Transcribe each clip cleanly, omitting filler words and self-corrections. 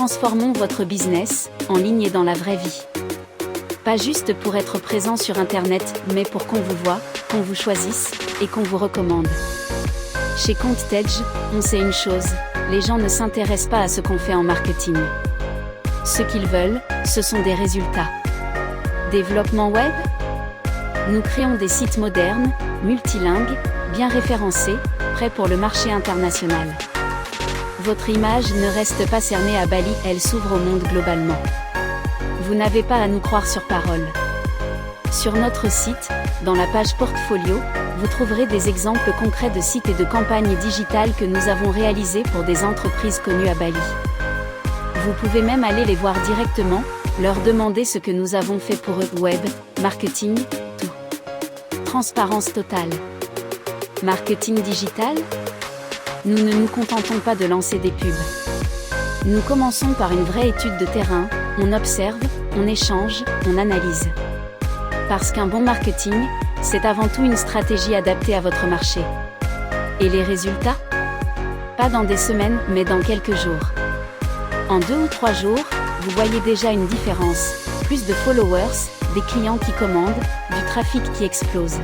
transformons votre business, en ligne et dans la vraie vie. Pas juste pour être présent sur Internet, mais pour qu'on vous voie, qu'on vous choisisse, et qu'on vous recommande. Chez ContEdge, on sait une chose, les gens ne s'intéressent pas à ce qu'on fait en marketing. Ce qu'ils veulent, ce sont des résultats. Développement web ? Nous créons des sites modernes, multilingues, bien référencés, prêts pour le marché international. Votre image ne reste pas cernée à Bali, elle s'ouvre au monde globalement. Vous n'avez pas à nous croire sur parole. Sur notre site, dans la page Portfolio, vous trouverez des exemples concrets de sites et de campagnes digitales que nous avons réalisés pour des entreprises connues à Bali. Vous pouvez même aller les voir directement, leur demander ce que nous avons fait pour eux, web, marketing, tout. Transparence totale. Marketing digital ? Nous ne nous contentons pas de lancer des pubs. Nous commençons par une vraie étude de terrain, on observe, on échange, on analyse. Parce qu'un bon marketing, c'est avant tout une stratégie adaptée à votre marché. Et les résultats ? Pas dans des semaines, mais dans quelques jours. En 2 ou 3 jours, vous voyez déjà une différence, plus de followers, des clients qui commandent, du trafic qui explose.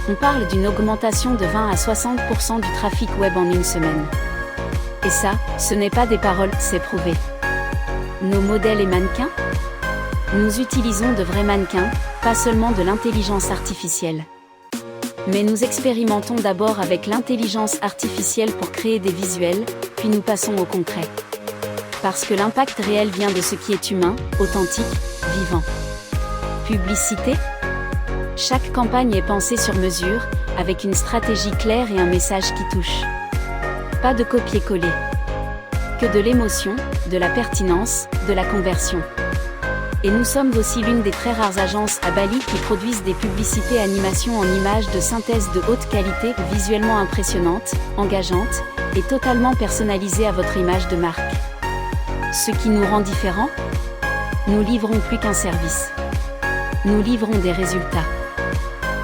On parle d'une augmentation de 20 à 60% du trafic web en une semaine. Et ça, ce n'est pas des paroles, c'est prouvé. Nos modèles et mannequins ? Nous utilisons de vrais mannequins, pas seulement de l'intelligence artificielle. Mais nous expérimentons d'abord avec l'intelligence artificielle pour créer des visuels, puis nous passons au concret. Parce que l'impact réel vient de ce qui est humain, authentique, vivant. Publicité ? Chaque campagne est pensée sur mesure, avec une stratégie claire et un message qui touche. Pas de copier-coller. Que de l'émotion, de la pertinence, de la conversion. Et nous sommes aussi l'une des très rares agences à Bali qui produisent des publicités animations en images de synthèse de haute qualité, visuellement impressionnantes, engageantes, et totalement personnalisées à votre image de marque. Ce qui nous rend différents ? Nous livrons plus qu'un service. Nous livrons des résultats.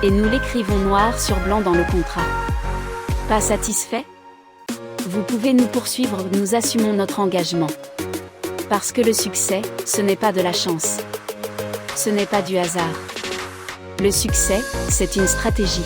Et nous l'écrivons noir sur blanc dans le contrat. Pas satisfait ? Vous pouvez nous poursuivre, nous assumons notre engagement. Parce que le succès, ce n'est pas de la chance. Ce n'est pas du hasard. Le succès, c'est une stratégie.